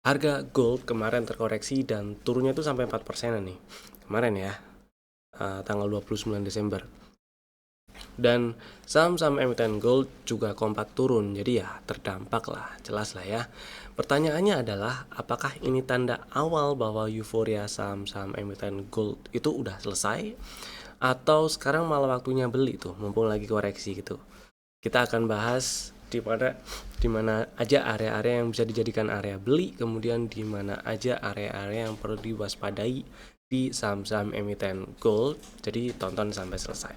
Harga gold kemarin terkoreksi dan turunnya tuh sampai 4% nih. Kemarin ya, tanggal 29 Desember. Dan saham-saham emiten gold juga kompak turun, jadi ya terdampak lah, jelas lah ya. Pertanyaannya adalah, apakah ini tanda awal bahwa euforia saham-saham emiten gold itu udah selesai? Atau sekarang malah waktunya beli tuh, mumpung lagi koreksi gitu. Kita akan bahas di mana aja area-area yang bisa dijadikan area beli, kemudian di mana aja area-area yang perlu diwaspadai di saham-saham emiten gold. Jadi tonton sampai selesai.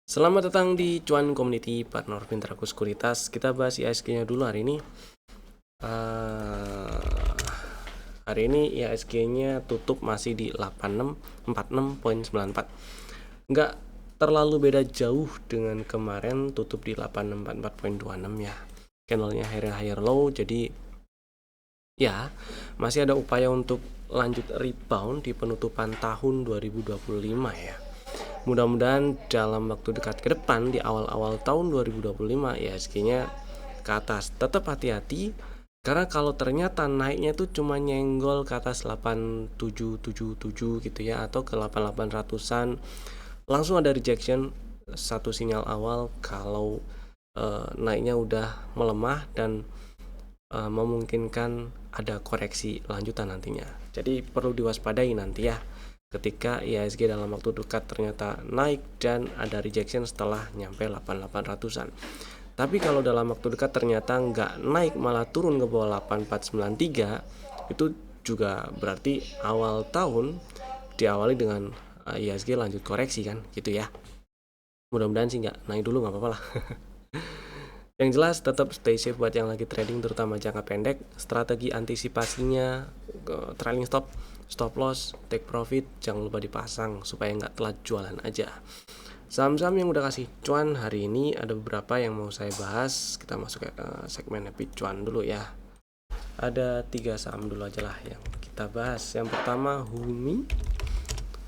Selamat datang di Cuan Community Partner Pintraku Sekuritas. Kita bahas IHSG-nya dulu hari ini. Hari ini IHSG-nya tutup masih di 8646.94. Nggak terlalu beda jauh dengan kemarin, tutup di 8644.26 ya. Candlenya higher low, jadi ya masih ada upaya untuk lanjut rebound di penutupan tahun 2025 ya. Mudah-mudahan dalam waktu dekat ke depan di awal-awal tahun 2025 IHSG-nya ke atas. Tetap hati-hati karena kalau ternyata naiknya tuh cuma nyenggol ke atas 8777 gitu ya, atau ke 8800-an, langsung ada rejection, satu sinyal awal kalau naiknya udah melemah dan memungkinkan ada koreksi lanjutan nantinya. Jadi perlu diwaspadai nanti ya, ketika IHSG dalam waktu dekat ternyata naik dan ada rejection setelah nyampe 8800-an. Tapi kalau dalam waktu dekat ternyata nggak naik, malah turun ke bawah 8493, itu juga berarti awal tahun diawali dengan IHSG lanjut koreksi kan, gitu ya. Mudah-mudahan sih nggak naik dulu, nggak apa-apa lah. Yang jelas tetap stay safe buat yang lagi trading, terutama jangka pendek. Strategi antisipasinya trailing stop loss, take profit, jangan lupa dipasang supaya nggak telat jualan aja. Saham-saham yang udah kasih cuan hari ini ada beberapa yang mau saya bahas. Kita masuk ke segmen happy cuan dulu ya. Ada 3 saham dulu aja lah yang kita bahas. Yang pertama Humi.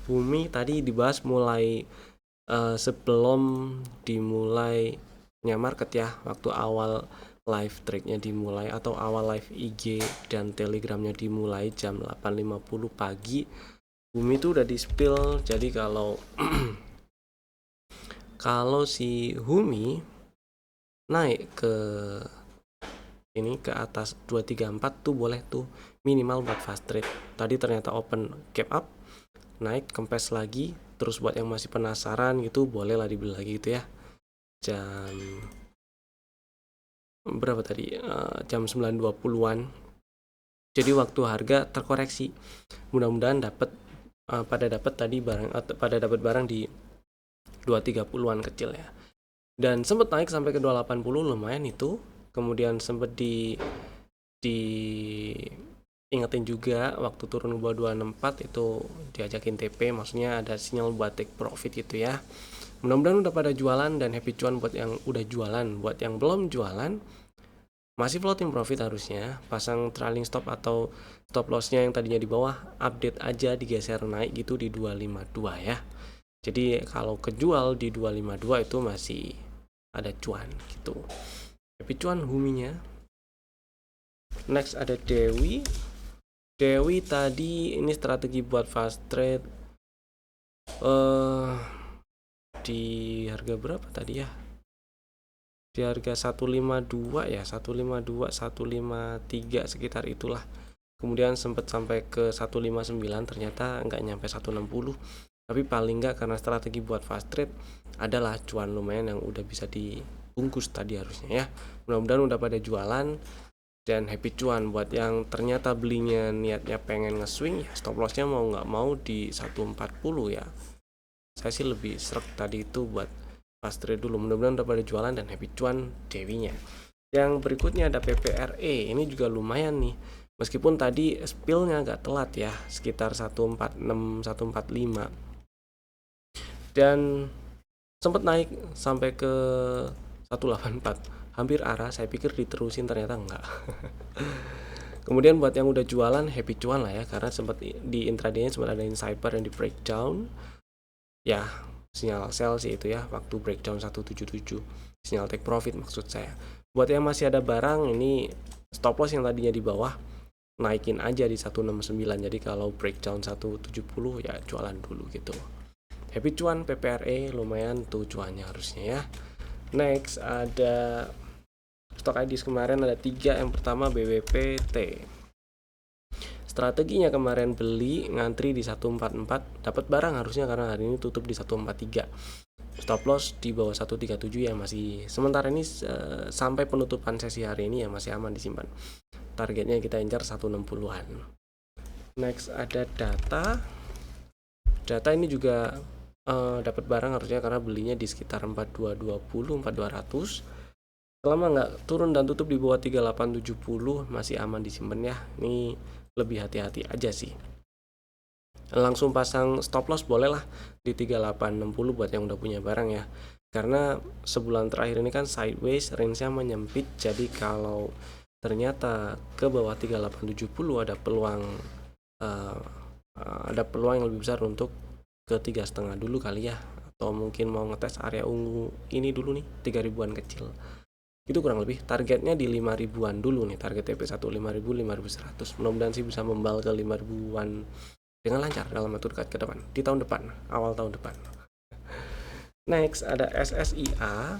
Humi tadi dibahas mulai sebelum dimulai market ya, waktu awal live trade-nya dimulai atau awal live IG dan Telegramnya dimulai jam 8.50 pagi. Bumi itu udah di spill. Jadi kalau kalau si Humi naik ke ini ke atas 234 tuh boleh tuh minimal buat fast trade. Tadi ternyata open gap up, naik kempes lagi. Terus buat yang masih penasaran gitu, boleh lah dibeli lagi gitu ya. Jam berapa tadi? Jam 9.20-an. Jadi waktu harga terkoreksi. Mudah-mudahan pada dapat barang di 230-an kecil ya. Dan sempat naik sampai ke 280, lumayan itu. Kemudian sempat ingetin juga waktu turun ke bawah 264 itu diajakin TP, maksudnya ada sinyal buat take profit gitu ya. Mudah-mudahan udah pada jualan dan happy cuan buat yang udah jualan. Buat yang belum jualan, masih floating profit harusnya. Pasang trailing stop atau stop lossnya yang tadinya di bawah, update aja digeser naik gitu di 252 ya. Jadi kalau kejual di 252 itu masih ada cuan gitu. Happy cuan Huminya. Next ada Dewi. Dewi tadi ini strategi buat fast trade di harga berapa tadi ya? Di harga 152 ya, 152, 153 sekitar itulah. Kemudian sempat sampai ke 159, ternyata nggak nyampe 160. Tapi paling nggak karena strategi buat fast trade adalah cuan lumayan yang udah bisa dibungkus tadi harusnya ya. Mudah-mudahan udah pada jualan dan happy cuan. Buat yang ternyata belinya niatnya pengen nge-swing ya, stop lossnya mau nggak mau di 140 ya. Saya sih lebih serak tadi itu buat fast trade dulu. Mudah-mudahan udah pada jualan dan happy cuan Dewinya. Yang berikutnya ada PPRE. Ini juga lumayan nih, meskipun tadi spillnya agak telat ya, sekitar 146 145, dan sempat naik sampai ke 184, hampir arah. Saya pikir diterusin, ternyata enggak. Kemudian buat yang udah jualan, happy cuan lah ya, karena sempat di intraday-nya sempat ada insider yang di breakdown. Ya, sinyal sell sih itu ya, waktu breakdown 177. Sinyal take profit maksud saya. Buat yang masih ada barang, ini stop loss yang tadinya di bawah, naikin aja di 169. Jadi kalau breakdown 170 ya jualan dulu gitu. Happy cuan PPRE lumayan tuh cuannya harusnya ya. Next ada stok IDs kemarin ada 3. Yang pertama BWPT. Strateginya kemarin beli ngantri di 144, dapat barang harusnya karena hari ini tutup di 143. Stop loss di bawah 137 ya, masih sementara ini sampai penutupan sesi hari ini ya masih aman disimpan. Targetnya kita incar 160-an. Next ada data. Data ini juga dapat barang harusnya karena belinya di sekitar 4220, 4200. Selama nggak turun dan tutup di bawah 3870 masih aman disimpan ya. Ini lebih hati-hati aja sih. Langsung pasang stop loss boleh lah di 3860 buat yang udah punya barang ya. Karena sebulan terakhir ini kan sideways, range-nya menyempit. Jadi kalau ternyata ke bawah 3870 ada peluang yang lebih besar untuk ke 3,5 dulu kali ya, atau mungkin mau ngetes area ungu ini dulu nih, 3000-an kecil. Itu kurang lebih targetnya di 5.000-an dulu nih, target TP1 5.000, 5.100. Mudah-mudahan sih bisa membal ke 5.000-an dengan lancar dalam waktu dekat ke depan, di tahun depan, awal tahun depan. Next ada SSIA.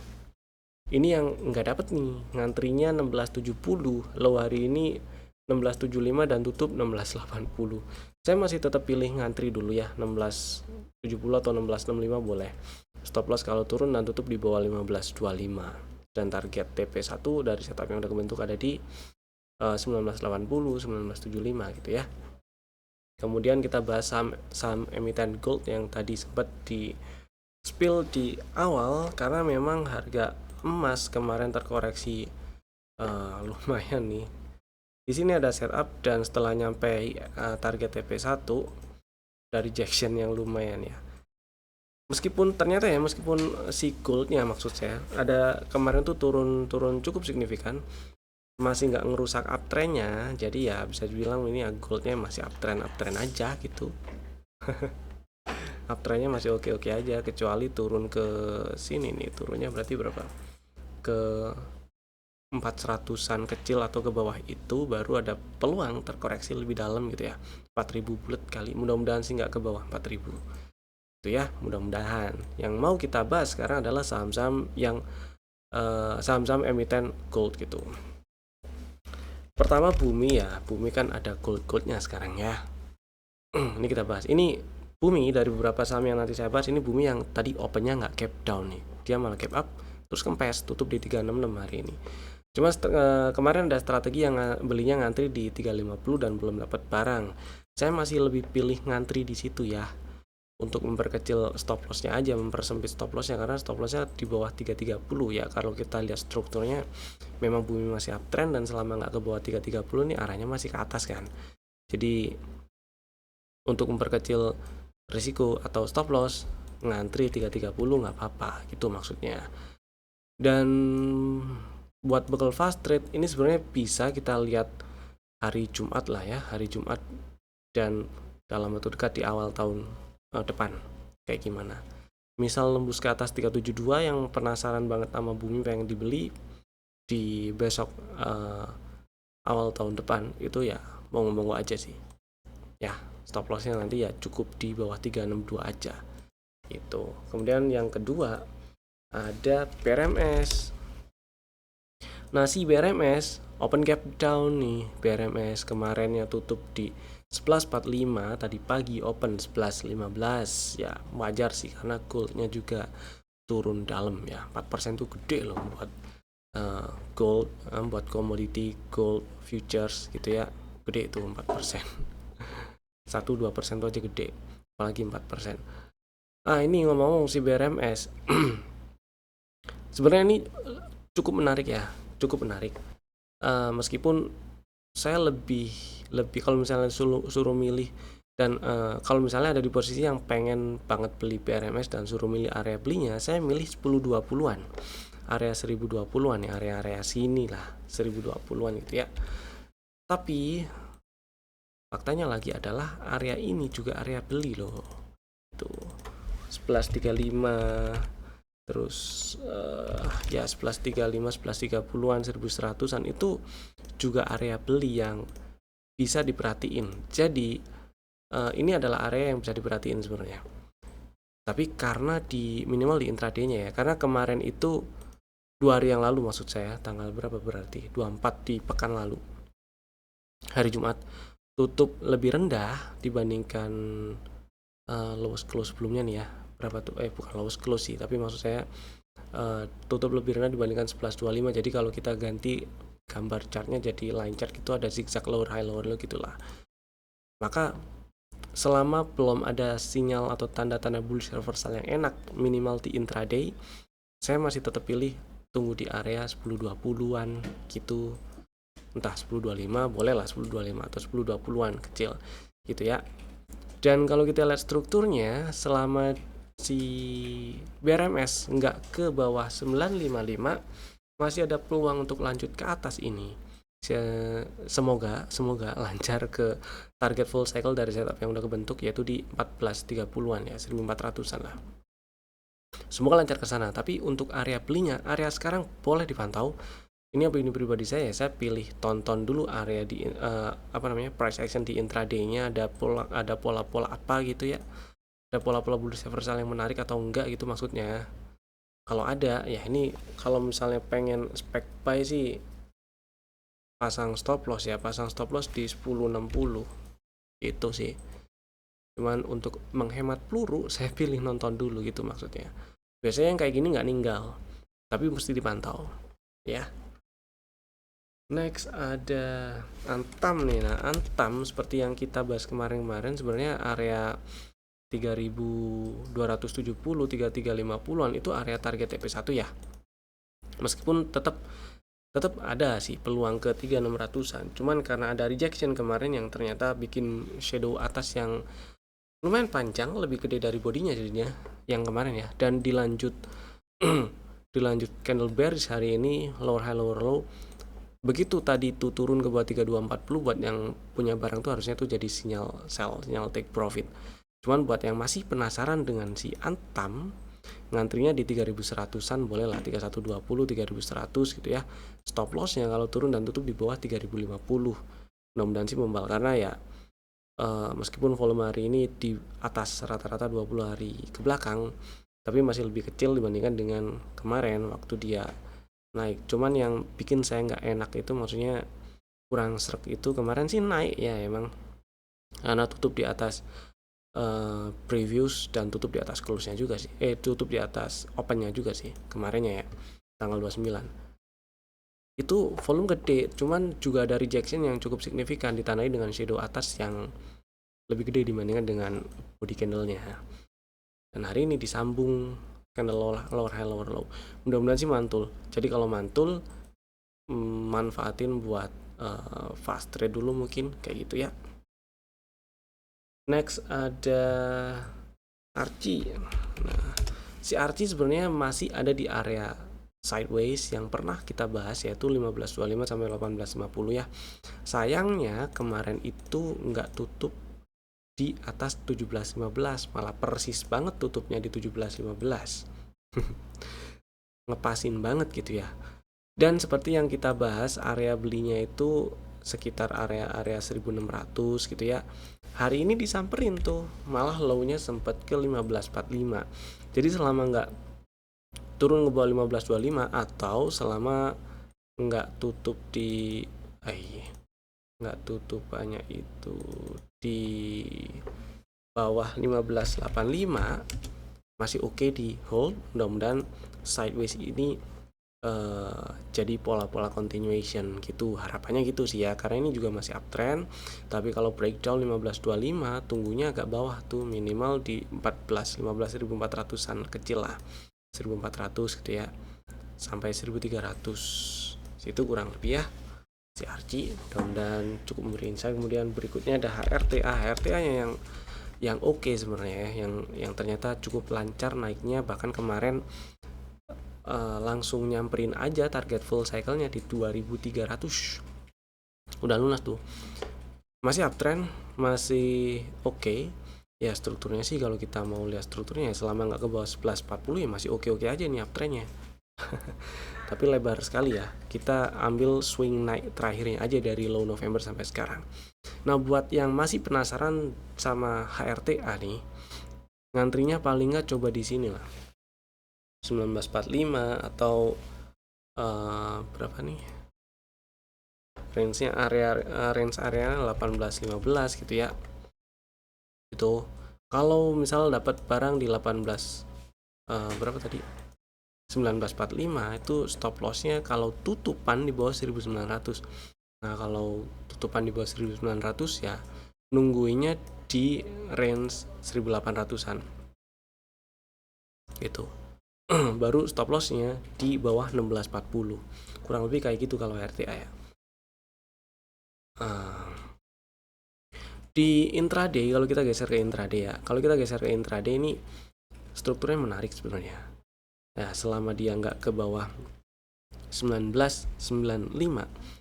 Ini yang nggak dapet nih, ngantrinya 1670, low hari ini 1675 dan tutup 1680. Saya masih tetap pilih ngantri dulu ya, 1670 atau 1665 boleh. Stop loss kalau turun dan tutup di bawah 1525. Dan target TP1 dari setup yang udah kebentuk ada di 1980, 1975 gitu ya. Kemudian kita bahas saham emiten gold yang tadi sempat di spill di awal, karena memang harga emas kemarin terkoreksi lumayan nih. Di sini ada setup dan setelah nyampe target TP1 dari rejection yang lumayan ya. Meskipun ternyata ya, meskipun si goldnya maksud saya ada kemarin tuh turun cukup signifikan, masih nggak ngerusak uptrendnya. Jadi ya bisa dibilang ini ya goldnya masih uptrend aja gitu. Uptrendnya masih oke aja, kecuali turun ke sini nih, turunnya berarti berapa, ke 400-an kecil atau ke bawah itu baru ada peluang terkoreksi lebih dalam gitu ya. 4000 bulat kali, mudah-mudahan sih nggak ke bawah 4000 itu ya, mudah-mudahan. Yang mau kita bahas sekarang adalah saham-saham yang saham-saham emiten gold gitu. Pertama Bumi ya, Bumi kan ada goldnya sekarang ya. Ini kita bahas. Ini Bumi dari beberapa saham yang nanti saya bahas, ini Bumi yang tadi opennya nggak cap down nih, dia malah cap up terus kempes tutup di 366 hari ini. Cuma kemarin ada strategi yang belinya ngantri di 350 dan belum dapat barang. Saya masih lebih pilih ngantri di situ ya, untuk memperkecil stop lossnya aja, mempersempit stop lossnya, karena stop lossnya di bawah 330 ya. Kalau kita lihat strukturnya memang Bumi masih uptrend dan selama nggak ke bawah 330 nih arahnya masih ke atas kan. Jadi untuk memperkecil risiko atau stop loss, ngantri 330 nggak apa-apa gitu maksudnya. Dan buat bekal fast trade ini sebenarnya bisa kita lihat hari Jumat lah ya, hari Jumat dan dalam waktu dekat di awal tahun depan kayak gimana. Misal nembus ke atas 372 yang penasaran banget sama Bumi pengen dibeli di besok awal tahun depan, itu ya monggo aja sih ya. Stop lossnya nanti ya cukup di bawah 362 aja itu. Kemudian yang kedua ada BRMS. Nah si BRMS open gap down nih. BRMS kemarinnya tutup di 11.45, tadi pagi open 11.15 ya, wajar sih karena goldnya juga turun dalam ya. 4% tuh gede loh buat gold, buat commodity gold futures gitu ya, gede itu 4%. 1-2% tuh aja gede, apalagi 4%. Ini ngomong-ngomong si BRMS sebenarnya ini cukup menarik ya, cukup menarik. Meskipun saya lebih kalau misalnya suruh milih dan kalau misalnya ada di posisi yang pengen banget beli BRMS dan suruh milih area belinya, saya milih 10-20-an, area 1020-an ya, area sini lah 1020-an gitu ya. Tapi faktanya lagi adalah area ini juga area beli loh. Itu 11.35, terus ya 11.35, 11.30-an, 1.100-an itu juga area beli yang bisa diperhatiin. Jadi ini adalah area yang bisa diperhatiin sebenarnya. Tapi karena di minimal di intraday-nya ya, karena kemarin itu 2 hari yang lalu, maksud saya tanggal berapa berarti 24 di pekan lalu, hari Jumat, tutup lebih rendah dibandingkan lowest close sebelumnya nih ya. Berapa tuh? Bukan lowest close sih, tapi maksud saya tutup lebih rendah dibandingkan 11.25. Jadi kalau kita ganti gambar chartnya jadi line chart gitu, ada zigzag lower high lower low gitulah. Maka selama belum ada sinyal atau tanda-tanda bullish reversal yang enak minimal di intraday, saya masih tetap pilih tunggu di area 10.20-an gitu. Entah 10.25 boleh lah, 10.25 atau 10.20-an kecil gitu ya. Dan kalau kita lihat strukturnya, selama si BRMS nggak ke bawah 955, masih ada peluang untuk lanjut ke atas ini. Semoga lancar ke target full cycle dari setup yang udah kebentuk, yaitu di 14.30-an ya, 1400-an lah. Semoga lancar ke sana. Tapi untuk area belinya, area sekarang boleh dipantau. Ini opini pribadi saya pilih tonton dulu area di price action di intraday-nya, ada pola-pola apa gitu ya. Ada pola-pola bullish reversal yang menarik atau enggak gitu maksudnya. Kalau ada ya, ini kalau misalnya pengen spek buy sih pasang stop loss di 10.60 itu sih. Cuman untuk menghemat peluru saya pilih nonton dulu gitu maksudnya. Biasanya yang kayak gini nggak ninggal, tapi mesti dipantau ya. Next ada Antam nih. Nah, Antam seperti yang kita bahas kemarin sebenarnya area 3.270, 3.350-an itu area target TP1 ya. Meskipun tetap ada sih peluang ke 3.600-an. Cuman karena ada rejection kemarin yang ternyata bikin shadow atas yang lumayan panjang, lebih gede dari bodinya jadinya yang kemarin ya. Dan dilanjut candle bearish hari ini, lower high lower low. Begitu tadi tuh turun ke bawah 3240, buat yang punya barang tuh harusnya tuh jadi sinyal sell, sinyal take profit. Cuman buat yang masih penasaran dengan si Antam, ngantrinya di 3100-an boleh lah, 3120, 3100 gitu ya. Stop lossnya kalau turun dan tutup di bawah 3050. Mudah-mudahan sih membal, karena ya meskipun volume hari ini di atas rata-rata 20 hari ke belakang, tapi masih lebih kecil dibandingkan dengan kemarin waktu dia naik. Cuman yang bikin saya nggak enak itu maksudnya kurang srek itu, kemarin sih naik ya emang, karena tutup di atas previous dan tutup di atas close-nya juga sih. Tutup di atas open-nya juga sih kemarinnya ya, tanggal 29. Itu volume gede, cuman juga ada rejection yang cukup signifikan ditandai dengan shadow atas yang lebih gede dibandingkan dengan body candle-nya. Dan hari ini disambung candle lower high lower low. Mudah-mudahan sih mantul. Jadi kalau mantul, manfaatin buat fast trade dulu mungkin kayak gitu ya. Next ada Archie. Nah, si Archie sebenarnya masih ada di area sideways yang pernah kita bahas, yaitu 15.25 sampai 18.50 ya. Sayangnya kemarin itu nggak tutup di atas 17.15, malah persis banget tutupnya di 17.15. Ngepasin banget gitu ya. Dan seperti yang kita bahas, area belinya itu sekitar area 1600 gitu ya. Hari ini disamperin tuh, malah low-nya sempat ke 1545. Jadi selama nggak turun ke bawah 1525 atau selama nggak tutup di nggak tutupannya itu di bawah 1585, masih oke di hold. Mudah-mudahan sideways ini jadi pola-pola continuation gitu, harapannya gitu sih ya, karena ini juga masih uptrend. Tapi kalau breakdown 1525, tunggunya agak bawah tuh, minimal di 15.400-an kecil lah, 1400 gitu ya, sampai 1300 situ kurang lebih ya si Archie. Dan cukup memberi insight. Kemudian berikutnya ada HRTA nya yang oke sebenarnya ya, yang ternyata cukup lancar naiknya, bahkan kemarin langsung nyamperin aja target full cycle-nya di 2300. udah lunas tuh, masih uptrend, masih oke. Ya strukturnya sih kalau kita mau lihat strukturnya selama nggak ke bawah 11.40 ya masih oke-oke aja nih uptrendnya. Tapi lebar sekali ya, kita ambil swing naik terakhirnya aja dari low November sampai sekarang. Nah buat yang masih penasaran sama HRTA nih, ngantrinya paling nggak coba di sini lah 1945 atau berapa nih range area 18-15 gitu ya. Itu kalau misal dapat barang di 18 berapa tadi 1945 itu stop lossnya kalau tutupan di bawah 1900. Nah kalau tutupan di bawah 1900 ya nungguinnya di range 1800-an gitu. Baru stop lossnya di bawah 1640, kurang lebih kayak gitu kalau RTA ya. Di intraday, kalau kita geser ke intraday ya, kalau kita geser ke intraday ini strukturnya menarik sebenarnya. Nah selama dia nggak ke bawah 1995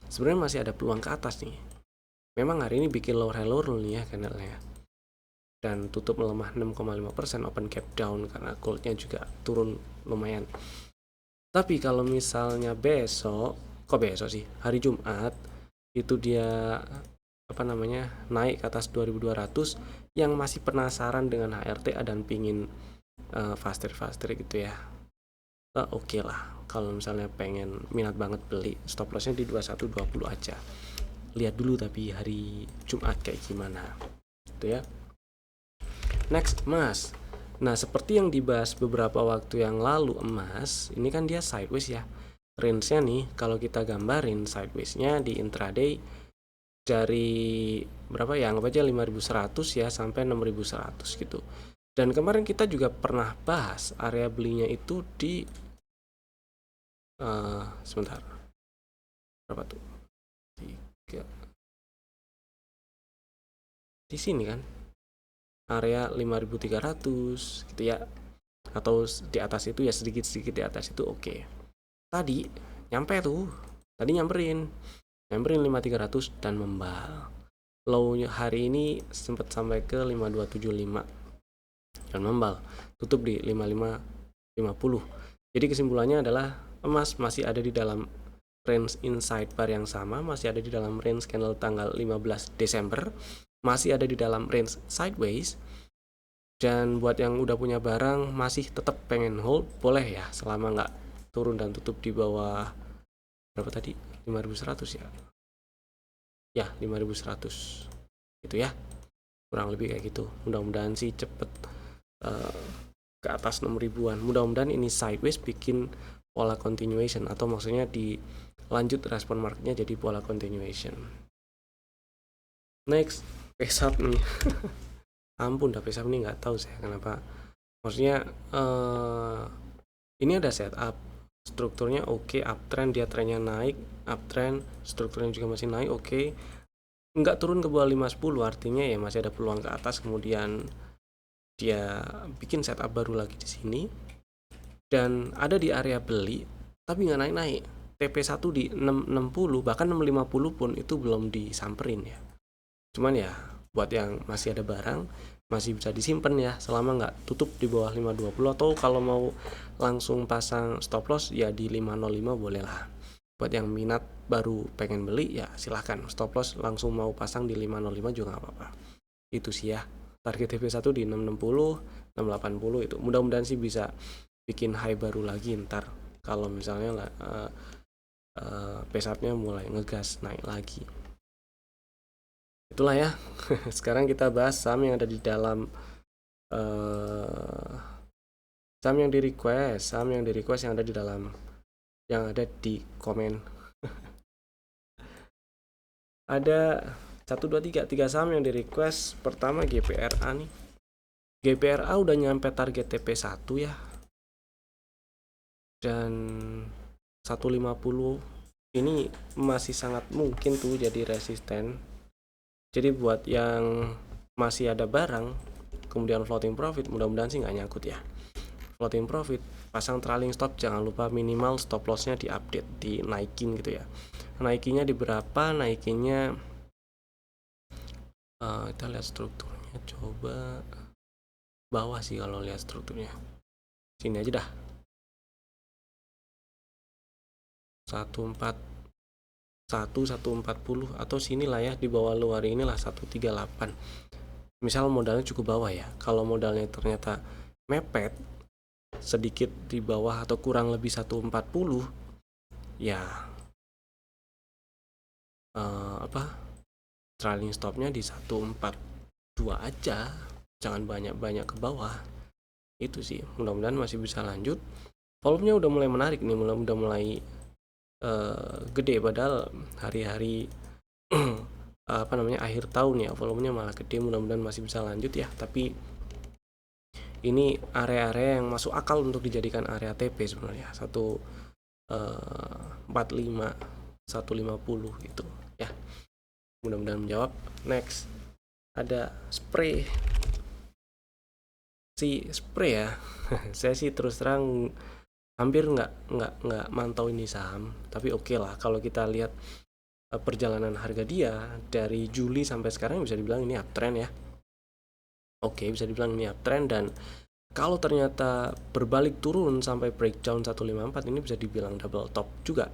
sebenarnya masih ada peluang ke atas nih. Memang hari ini bikin lower high lower nih ya candlenya, dan tutup melemah 6,5%, open gap down karena goldnya juga turun lumayan. Tapi kalau misalnya besok sih hari Jumat itu dia naik ke atas 2200, yang masih penasaran dengan HRTA dan pingin faster gitu ya, oke lah. Kalau misalnya pengen minat banget beli, stop lossnya di 2120 aja. Lihat dulu tapi hari Jumat kayak gimana gitu ya. Next, emas. Nah seperti yang dibahas beberapa waktu yang lalu, emas ini kan dia sideways ya. Range-nya nih kalau kita gambarin sideways-nya di intraday dari berapa ya, anggap aja 5100 ya sampai 6100 gitu. Dan kemarin kita juga pernah bahas area belinya itu di sebentar, berapa tuh, 3 di sini kan, area 5300 gitu ya, atau di atas itu ya, sedikit di atas itu oke. Tadi nyamperin 5300 dan membal. Low hari ini sempat sampai ke 5275 dan membal, tutup di 5550. Jadi kesimpulannya adalah emas masih ada di dalam range inside bar yang sama, masih ada di dalam range candle tanggal 15 Desember, masih ada di dalam range sideways. Dan buat yang udah punya barang masih tetap pengen hold, boleh ya, selama nggak turun dan tutup di bawah berapa tadi, 5100 ya, 5100 gitu ya, kurang lebih kayak gitu. Mudah-mudahan sih cepet ke atas 6000-an. Mudah-mudahan ini sideways bikin pola continuation, atau maksudnya dilanjut respon marketnya jadi pola continuation. Next, pesat nih. Ampun, dah pesat nih nggak tahu saya kenapa. Maksudnya ini ada setup, strukturnya oke, uptrend, dia trennya naik, uptrend, strukturnya juga masih naik, oke. Nggak turun ke bawah 510, artinya ya masih ada peluang ke atas. Kemudian dia bikin setup baru lagi di sini dan ada di area beli tapi nggak naik-naik. TP1 di 660, bahkan 650 pun itu belum disamperin ya. Cuman ya buat yang masih ada barang masih bisa disimpan ya, selama nggak tutup di bawah 520, atau kalau mau langsung pasang stop loss ya di 505 boleh lah. Buat yang minat baru pengen beli ya silahkan, stop loss langsung mau pasang di 505 juga nggak apa-apa. Itu sih ya, target TP1 di 660, 680 itu. Mudah-mudahan sih bisa bikin high baru lagi ntar kalau misalnya pesatnya mulai ngegas naik lagi. Itulah ya. Sekarang kita bahas saham yang ada di dalam saham yang di request yang ada di dalam, yang ada di komen. Ada 1, 2, 3 saham yang di request. Pertama GPRA nih. GPRA udah nyampe target TP1 ya, dan 150 ini masih sangat mungkin tuh jadi resisten. Jadi buat yang masih ada barang kemudian floating profit, mudah-mudahan sih nggak nyangkut ya. floating profit, pasang trailing stop, jangan lupa minimal stop lossnya diupdate, dinaikin gitu ya. Naikinnya di berapa? Naikinnya kita lihat strukturnya, coba bawah sih kalau lihat strukturnya. Sini aja dah. 140 atau sinilah ya, di bawah luar inilah 138. Misal modalnya cukup bawah ya. Kalau modalnya ternyata mepet sedikit di bawah atau kurang lebih 140 ya trailing stopnya di 142 aja, jangan banyak-banyak ke bawah. Itu sih, mudah-mudahan masih bisa lanjut. Volumenya udah mulai menarik nih, udah mulai gede, padahal hari-hari akhir tahun ya, volumenya malah gede. Mudah-mudahan masih bisa lanjut ya, tapi ini area-area yang masuk akal untuk dijadikan area TP sebenarnya. 145 150 gitu ya. Mudah-mudahan menjawab. Next ada spray ya. Saya sih terus terang hampir nggak mantau ini saham, tapi oke lah kalau kita lihat perjalanan harga dia dari Juli sampai sekarang bisa dibilang ini uptrend ya. Oke, bisa dibilang ini uptrend, dan kalau ternyata berbalik turun sampai breakdown 154 ini bisa dibilang double top juga.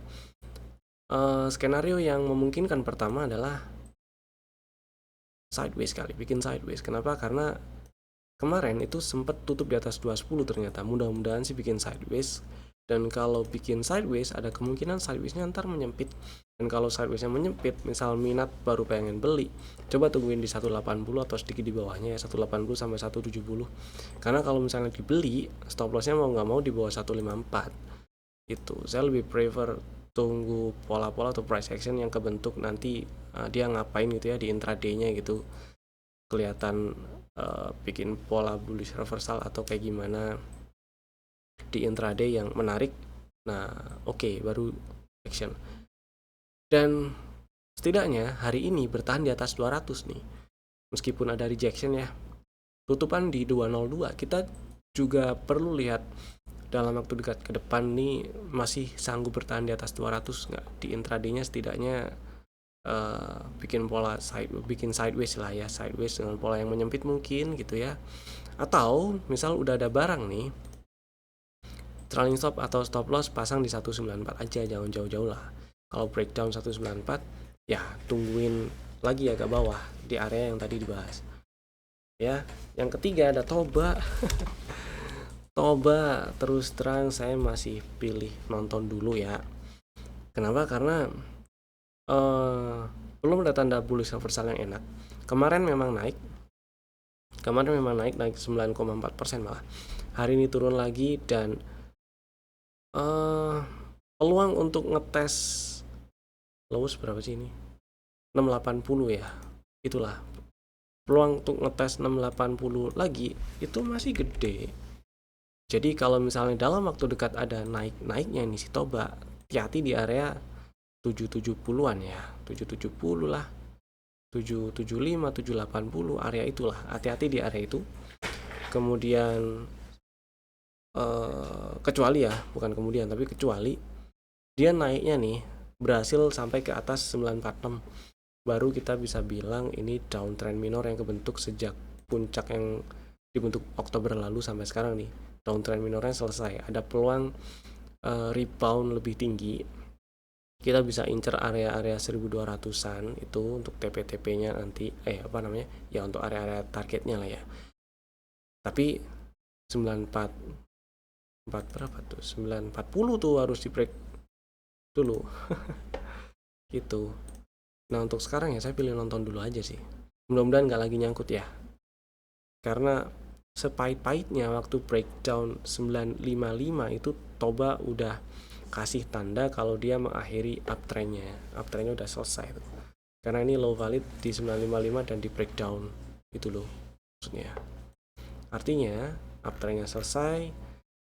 Skenario yang memungkinkan pertama adalah sideways kali, bikin sideways. Kenapa? Karena kemarin itu sempat tutup di atas 210 ternyata. Mudah-mudahan sih bikin sideways, dan kalau bikin sideways ada kemungkinan sidewaysnya ntar menyempit. Dan kalau sidewaysnya menyempit, misal minat baru pengen beli, coba tungguin di 180 atau sedikit di bawahnya ya, 180 sampai 170. Karena kalau misalnya dibeli, stop lossnya mau nggak mau di bawah 154. Itu saya lebih prefer tunggu pola-pola atau price action yang kebentuk nanti dia ngapain gitu ya di intraday-nya gitu, kelihatan bikin pola bullish reversal atau kayak gimana di intraday yang menarik. Nah oke, baru action. Dan setidaknya hari ini bertahan di atas 200 nih, meskipun ada rejection ya, tutupan di 202. Kita juga perlu lihat dalam waktu dekat ke depan nih masih sanggup bertahan di atas 200 nggak di intraday-nya. Setidaknya bikin pola bikin sideways lah ya, sideways dengan pola yang menyempit mungkin gitu ya. Atau misal udah ada barang nih, trailing stop atau stop loss pasang di 194 aja, jangan jauh-jauh lah. Kalau breakdown 194 ya tungguin lagi agak bawah di area yang tadi dibahas ya. Yang ketiga ada Toba. Toba terus terang saya masih pilih nonton dulu ya. Kenapa? Karena belum ada tanda bullish reversal yang enak. Kemarin memang naik 9,4% malah. Hari ini turun lagi, dan peluang untuk ngetes lows berapa sih ini? 680 ya. Itulah. Peluang untuk ngetes 680 lagi itu masih gede. Jadi kalau misalnya dalam waktu dekat ada naiknya nih si Toba, hati-hati di area 770-an ya. 770 lah. 775, 780 area itulah. Hati-hati di area itu. Kemudian kecuali dia naiknya nih berhasil sampai ke atas 946, baru kita bisa bilang ini downtrend minor yang kebentuk sejak puncak yang dibentuk Oktober lalu sampai sekarang nih. Downtrend minornya selesai, ada peluang rebound lebih tinggi. Kita bisa incer area-area 1200-an itu untuk TP-TP-nya nanti ya untuk area-area targetnya lah ya. Tapi 94 berapa tuh? 940 tuh harus di break dulu. Gitu. Nah untuk sekarang ya saya pilih nonton dulu aja sih. Mudah-mudahan nggak lagi nyangkut ya. Karena sepahit-pahitnya waktu breakdown 955 itu Toba udah kasih tanda kalau dia mengakhiri uptrendnya udah selesai tuh. Karena ini low valid di 955 dan di breakdown itu loh maksudnya. Artinya uptrendnya selesai,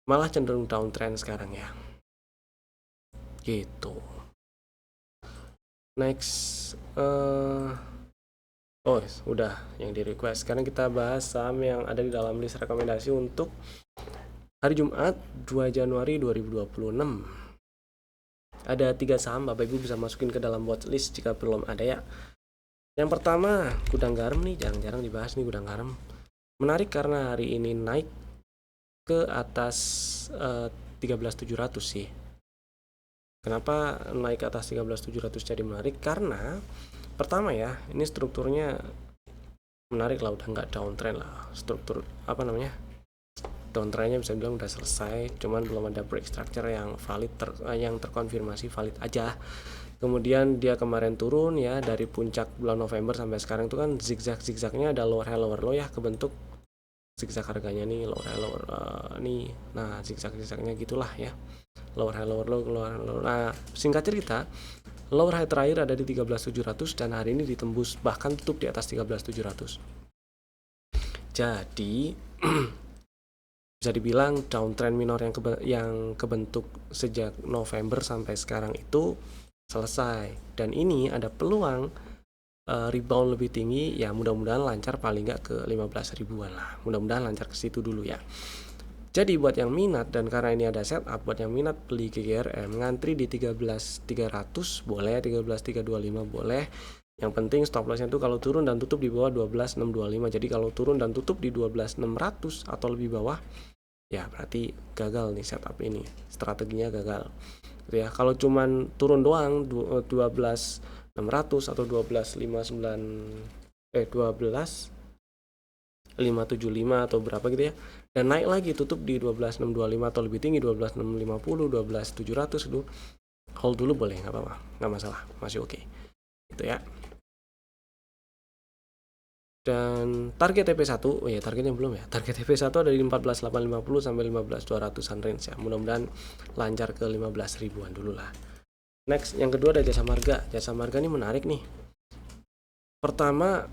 malah cenderung downtrend sekarang ya. Gitu. Next, udah yang di request. Sekarang kita bahas saham yang ada di dalam list rekomendasi untuk Hari Jumat 2 Januari 2026. Ada 3 saham Bapak Ibu bisa masukin ke dalam watchlist jika belum ada ya. Yang pertama, Gudang Garam nih, jarang-jarang dibahas nih Gudang Garam. Menarik karena hari ini naik ke atas 13.700 sih. Kenapa naik ke atas 13.700 jadi menarik? Karena pertama ya, ini strukturnya menarik lah, udah nggak downtrend lah. Struktur downtrendnya bisa bilang udah selesai, cuman belum ada break structure yang valid, yang terkonfirmasi valid aja. Kemudian dia kemarin turun ya dari puncak bulan November sampai sekarang itu kan zigzagnya ada lower high lower low ya, kebentuk zigzag harganya nih, lower high lower nih. Nah, zigzagnya gitulah ya. Lower high lower low, lower high lower. Nah, singkat cerita, lower high terakhir ada di 13.700 dan hari ini ditembus bahkan tutup di atas 13.700. Jadi bisa dibilang downtrend minor yang kebentuk sejak November sampai sekarang itu selesai, dan ini ada peluang rebound lebih tinggi ya, mudah-mudahan lancar paling nggak ke 15 ribuan lah, mudah-mudahan lancar ke situ dulu ya. Jadi buat yang minat, dan karena ini ada setup, buat yang minat beli GGRM ngantri di 13.300 boleh, 13.325 boleh. Yang penting stop lossnya tuh kalau turun dan tutup di bawah 12.625. Jadi kalau turun dan tutup di 12.600 atau lebih bawah ya berarti gagal nih setup ini, strateginya gagal gitu ya. Kalau cuman turun doang 12.600 atau 12.575 atau berapa gitu ya, dan naik lagi tutup di 12.625 atau lebih tinggi 12.650, 12.700 itu hold dulu boleh, nggak apa-apa, nggak masalah, masih oke gitu ya. Dan target TP1, ya targetnya belum ya. Target TP1 ada di 14.850 sampai 15.200an range ya. Mudah-mudahan lancar ke 15 ribuan dulu lah. Next, yang kedua ada Jasa Marga. Jasa Marga ini menarik nih. Pertama,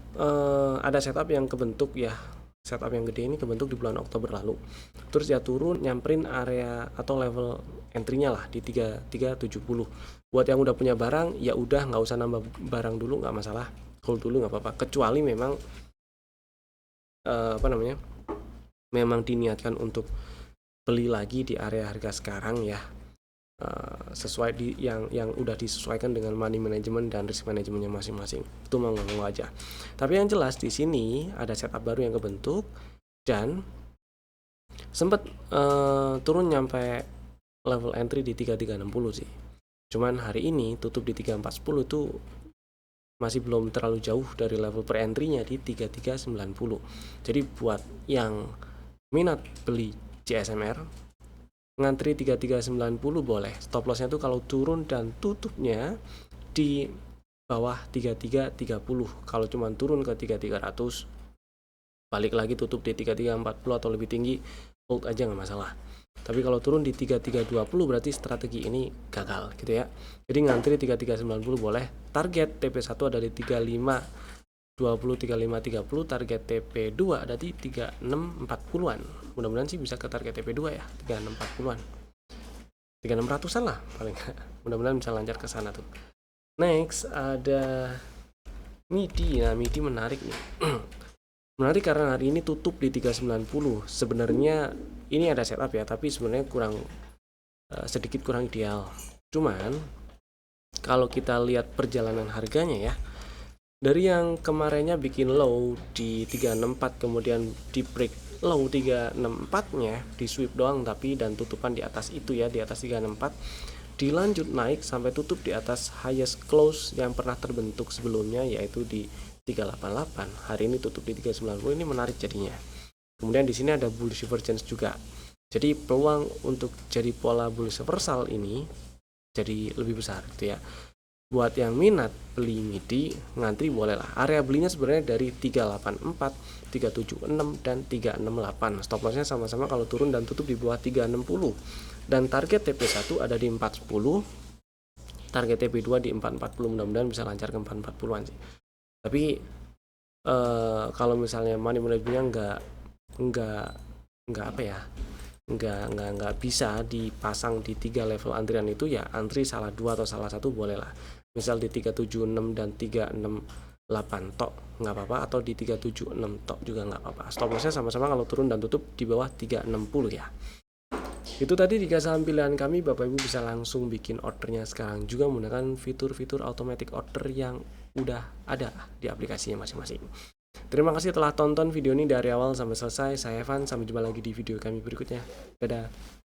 ada setup yang kebentuk ya. Setup yang gede ini kebentuk di bulan Oktober lalu. Terus dia turun nyamperin area atau level entry-nya lah di 3370. Buat yang udah punya barang, ya udah nggak usah nambah barang dulu, nggak masalah. Hold dulu nggak apa-apa, kecuali memang memang diniatkan untuk beli lagi di area harga sekarang ya, sesuai di yang udah disesuaikan dengan money management dan risk manajemennya masing-masing, itu mau ngomong aja. Tapi yang jelas di sini ada setup baru yang kebentuk dan sempat turun nyampe level entry di 3360 sih. Cuman hari ini tutup di 3410 itu masih belum terlalu jauh dari level per entry-nya di 3390. Jadi buat yang minat beli CSMR ngantri 3390 boleh. Stop loss-nya tuh kalau turun dan tutupnya di bawah 3330. Kalau cuma turun ke 3300 balik lagi tutup di 3340 atau lebih tinggi, hold aja nggak masalah. Tapi kalau turun di 3320 berarti strategi ini gagal gitu ya. Jadi ngantri 3390 boleh. Target TP1 ada di 3520, 3530. Target TP2 ada di 3640-an. Mudah-mudahan sih bisa ke target TP2 ya, 3640-an. 3600-an lah paling. Mudah-mudahan bisa lancar ke sana tuh. Next ada MIDI. Nah, MIDI menarik nih. Menarik karena hari ini tutup di 390. Sebenarnya ini ada setup ya, tapi sebenarnya sedikit kurang ideal. Cuman kalau kita lihat perjalanan harganya ya, dari yang kemarinnya bikin low di 364 kemudian di break low 364-nya, di sweep doang tapi, dan tutupan di atas itu ya, di atas 364, dilanjut naik sampai tutup di atas highest close yang pernah terbentuk sebelumnya yaitu di 388. Hari ini tutup di 390. Ini menarik jadinya. Kemudian di sini ada bullish divergence juga. Jadi peluang untuk jadi pola bullish reversal ini jadi lebih besar gitu ya. Buat yang minat beli MIDI ngantri boleh lah. Area belinya sebenarnya dari 384, 376 dan 368. Stop lossnya sama-sama kalau turun dan tutup di bawah 360. Dan target TP1 ada di 410. Target TP2 di 440. Mudah-mudahan bisa lancar ke 440-an sih. Tapi kalau misalnya money manajemennya nggak bisa dipasang di 3 level antrian itu ya, antri salah 2 atau salah 1 boleh lah. Misal di 376 dan 368 tok nggak apa-apa, atau di 376 tok juga nggak apa-apa. Stop lossnya sama-sama kalau turun dan tutup di bawah 360 ya. Itu tadi 3 saham pilihan kami, Bapak Ibu bisa langsung bikin ordernya sekarang juga menggunakan fitur-fitur automatic order yang udah ada di aplikasinya masing-masing. Terima kasih telah tonton video ini dari awal sampai selesai. Saya Evan, sampai jumpa lagi di video kami berikutnya. Dadah.